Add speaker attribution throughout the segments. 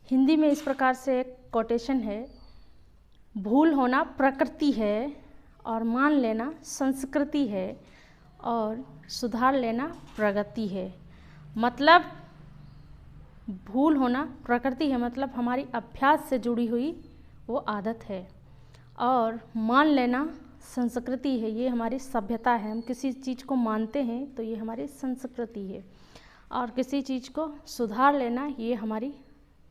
Speaker 1: हिंदी में इस प्रकार से एक कोटेशन है, भूल होना प्रकृति है और मान लेना संस्कृति है और सुधार लेना प्रगति है। मतलब भूल होना प्रकृति है, मतलब हमारी अभ्यास से जुड़ी हुई वो आदत है, और मान लेना संस्कृति है, ये हमारी सभ्यता है। हम किसी चीज़ को मानते हैं तो ये हमारी संस्कृति है, और किसी चीज़ को सुधार लेना ये हमारी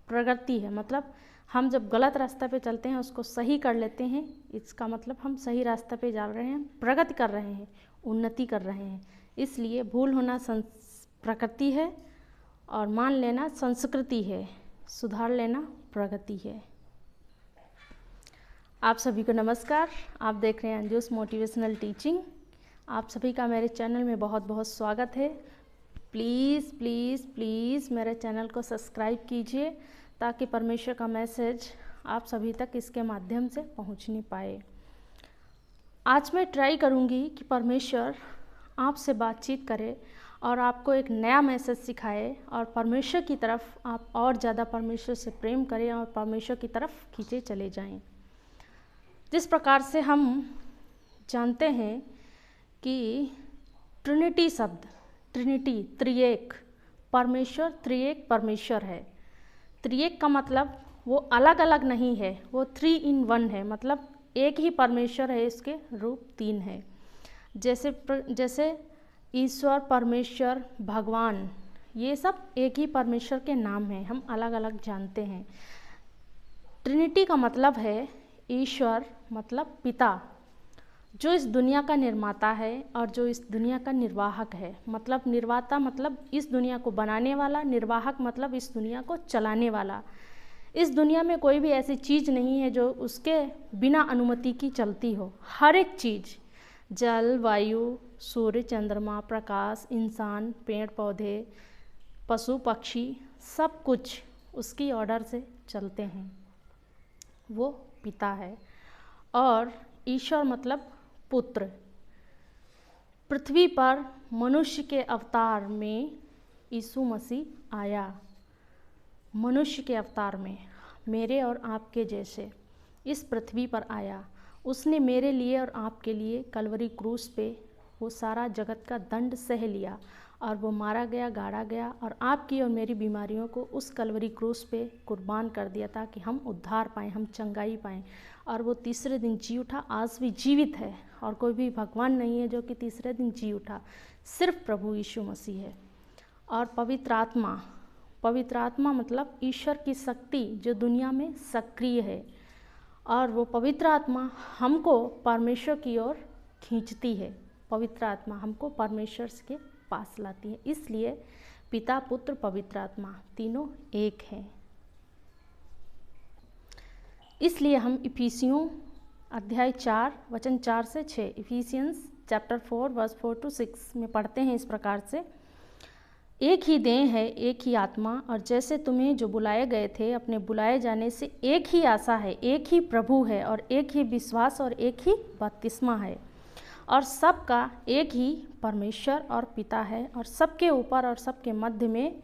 Speaker 1: प्रगति है। मतलब हम जब गलत रास्ते पे चलते हैं उसको सही कर लेते हैं, इसका मतलब हम सही रास्ते पे जा रहे हैं, प्रगति कर रहे हैं, उन्नति कर रहे हैं। इसलिए भूल होना प्रकृति है और मान लेना संस्कृति है, सुधार लेना प्रगति है। आप सभी को नमस्कार। आप देख रहे हैं अंजुस मोटिवेशनल टीचिंग। आप सभी का मेरे चैनल में बहुत बहुत स्वागत है। प्लीज़ प्लीज़ प्लीज़ मेरे चैनल को सब्सक्राइब कीजिए ताकि परमेश्वर का मैसेज आप सभी तक इसके माध्यम से पहुंच नहीं पाए। आज मैं ट्राई करूंगी कि परमेश्वर आपसे बातचीत करे और आपको एक नया मैसेज सिखाए और परमेश्वर की तरफ आप और ज़्यादा परमेश्वर से प्रेम करें और परमेश्वर की तरफ खींचे चले जाएं। जिस प्रकार से हम जानते हैं कि ट्रिनिटी शब्द, ट्रिनिटी त्रिएक, परमेश्वर त्रिएक परमेश्वर है। त्रिएक का मतलब वो अलग अलग नहीं है, वो 3 in 1 है, मतलब एक ही परमेश्वर है, इसके रूप 3 है। जैसे ईश्वर, परमेश्वर, भगवान, ये सब एक ही परमेश्वर के नाम हैं, हम अलग अलग जानते हैं। ट्रिनिटी का मतलब है ईश्वर मतलब पिता, जो इस दुनिया का निर्माता है और जो इस दुनिया का निर्वाहक है। मतलब निर्माता मतलब इस दुनिया को बनाने वाला, निर्वाहक मतलब इस दुनिया को चलाने वाला। इस दुनिया में कोई भी ऐसी चीज़ नहीं है जो उसके बिना अनुमति की चलती हो। हर एक चीज़, जल, वायु, सूर्य, चंद्रमा, प्रकाश, इंसान, पेड़ पौधे, पशु पक्षी, सब कुछ उसकी ऑर्डर से चलते हैं। वो पिता है। और ईश्वर मतलब पुत्र। पृथ्वी पर मनुष्य के अवतार में यीशु मसीह आया। मनुष्य के अवतार में मेरे और आपके जैसे इस पृथ्वी पर आया। उसने मेरे लिए और आपके लिए कलवरी क्रूस पे वो सारा जगत का दंड सह लिया और वो मारा गया, गाड़ा गया और आपकी और मेरी बीमारियों को उस कलवरी क्रूस पे कुर्बान कर दिया ताकि हम उद्धार पाएँ, हम चंगाई पाएँ। और वो तीसरे दिन जी उठा, आज भी जीवित है, और कोई भी भगवान नहीं है जो कि तीसरे दिन जी उठा, सिर्फ प्रभु यीशु मसीह है। और पवित्र आत्मा, पवित्र आत्मा मतलब ईश्वर की शक्ति जो दुनिया में सक्रिय है, और वो पवित्र आत्मा हमको परमेश्वर की ओर खींचती है। पवित्र आत्मा हमको परमेश्वर के पास लाती है। इसलिए पिता, पुत्र, पवित्र आत्मा तीनों एक हैं। इसलिए हम इफिसियों अध्याय 4 वचन 4 से 6, इफिसियंस चैप्टर 4 वर्स 4 to 6 में पढ़ते हैं इस प्रकार से, एक ही देह है, एक ही आत्मा, और जैसे तुम्हें जो बुलाए गए थे अपने बुलाए जाने से एक ही आशा है, एक ही प्रभु है और एक ही विश्वास और एक ही बपतिस्मा है, और सबका एक ही परमेश्वर और पिता है, और सबके ऊपर और सबके मध्य में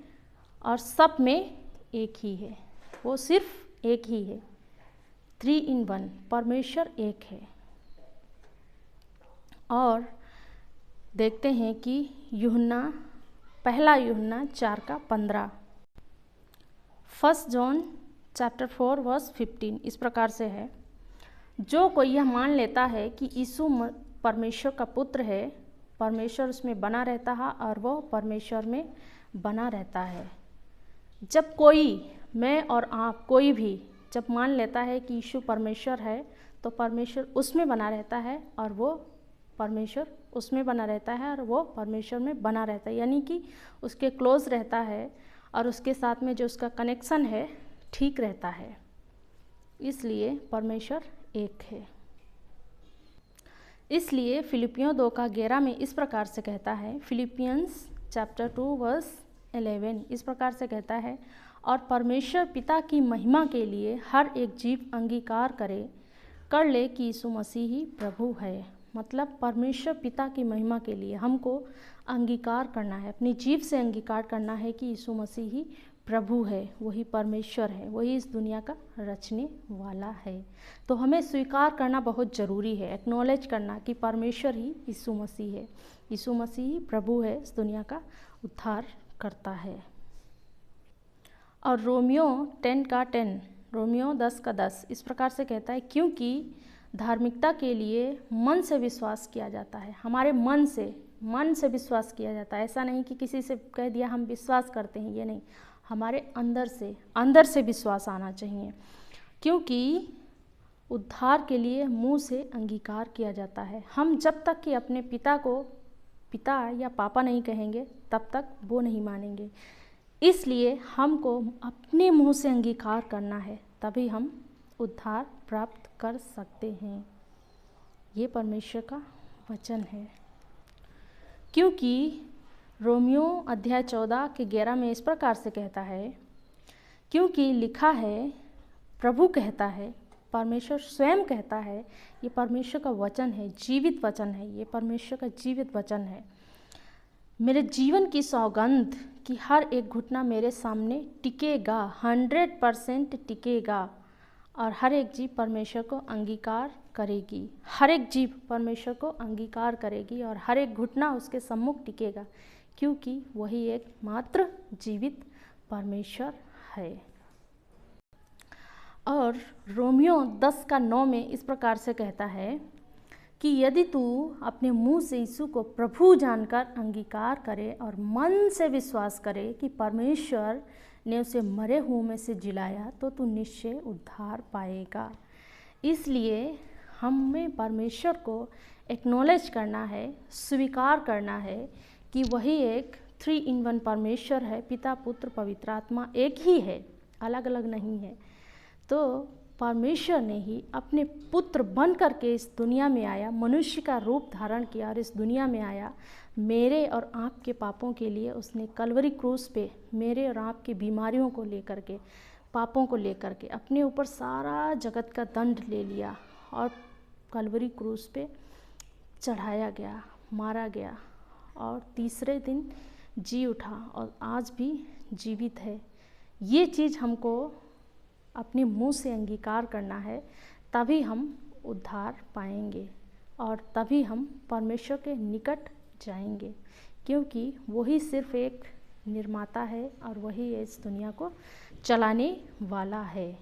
Speaker 1: और सब में एक ही है। वो सिर्फ एक ही है, 3 in 1, परमेश्वर एक है। और देखते हैं कि पहला यूहन्ना 4:15, 1 जॉन चैप्टर 4 वर्स 15 इस प्रकार से है, जो कोई यह मान लेता है कि यीशु परमेश्वर का पुत्र है, परमेश्वर उसमें बना रहता है और वो परमेश्वर में बना रहता है। जब कोई, मैं और आप, कोई भी जब मान लेता है कि यीशु परमेश्वर है तो परमेश्वर उसमें बना रहता है और वो परमेश्वर उसमें बना रहता है और वो परमेश्वर में बना रहता है, यानी कि उसके क्लोज रहता है और उसके साथ में जो उसका कनेक्शन है ठीक रहता है। इसलिए परमेश्वर एक है। इसलिए फिलिपियों 2:11 में इस प्रकार से कहता है, फिलिपियंस चैप्टर 2 वर्स 11 इस प्रकार से कहता है, और परमेश्वर पिता की महिमा के लिए हर एक जीव अंगीकार कर ले कि यीशु मसीह ही प्रभु है। मतलब परमेश्वर पिता की महिमा के लिए हमको अंगीकार करना है, अपनी जीव से अंगीकार करना है कि यीशु मसीह ही प्रभु है, वही परमेश्वर है, वही इस दुनिया का रचने वाला है। तो हमें स्वीकार करना बहुत ज़रूरी है, एक्नॉलेज करना कि परमेश्वर ही यीशु मसीह है, यीशु मसीह ही प्रभु है, इस दुनिया का उद्धार करता है। और रोमियो 10:10, रोमियो 10:10 इस प्रकार से कहता है, क्योंकि धार्मिकता के लिए मन से विश्वास किया जाता है। हमारे मन से विश्वास किया जाता है। ऐसा नहीं कि किसी से कह दिया हम विश्वास करते हैं, ये नहीं, हमारे अंदर से विश्वास आना चाहिए। क्योंकि उद्धार के लिए मुंह से अंगीकार किया जाता है। हम जब तक कि अपने पिता को पिता या पापा नहीं कहेंगे तब तक वो नहीं मानेंगे। इसलिए हमको अपने मुंह से अंगीकार करना है, तभी हम उद्धार प्राप्त कर सकते हैं। ये परमेश्वर का वचन है। क्योंकि रोमियो अध्याय 14:11 में इस प्रकार से कहता है, क्योंकि लिखा है, प्रभु कहता है, परमेश्वर स्वयं कहता है, ये परमेश्वर का वचन है, जीवित वचन है, ये परमेश्वर का जीवित वचन है। मेरे जीवन की सौगंध कि हर एक घुटना मेरे सामने टिकेगा, 100% टिकेगा, और हर एक जीव परमेश्वर को अंगीकार करेगी। हर एक जीव परमेश्वर को अंगीकार करेगी और हर एक घुटना उसके सम्मुख टिकेगा, क्योंकि वही एक मात्र जीवित परमेश्वर है। और रोमियो 10:9 में इस प्रकार से कहता है कि यदि तू अपने मुंह से यीशु को प्रभु जानकर अंगीकार करे और मन से विश्वास करे कि परमेश्वर ने उसे मरे हुओं में से जिलाया, तो तू निश्चय उद्धार पाएगा। इसलिए हमें परमेश्वर को एक्नॉलेज करना है, स्वीकार करना है कि वही एक 3 in 1 परमेश्वर है, पिता पुत्र पवित्र आत्मा एक ही है, अलग अलग नहीं है। तो परमेश्वर ने ही अपने पुत्र बन करके इस दुनिया में आया, मनुष्य का रूप धारण किया और इस दुनिया में आया। मेरे और आपके पापों के लिए उसने कलवरी क्रूस पे मेरे और आपकी बीमारियों को लेकर के, पापों को लेकर के अपने ऊपर सारा जगत का दंड ले लिया और कलवरी क्रूस पे चढ़ाया गया, मारा गया और तीसरे दिन जी उठा और आज भी जीवित है। ये चीज़ हमको अपने मुंह से अंगीकार करना है, तभी हम उद्धार पाएंगे और तभी हम परमेश्वर के निकट जाएंगे, क्योंकि वही सिर्फ एक निर्माता है और वही इस दुनिया को चलाने वाला है।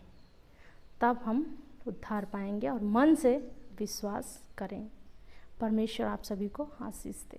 Speaker 1: तब हम उद्धार पाएंगे और मन से विश्वास करें। परमेश्वर आप सभी को आशीष दे।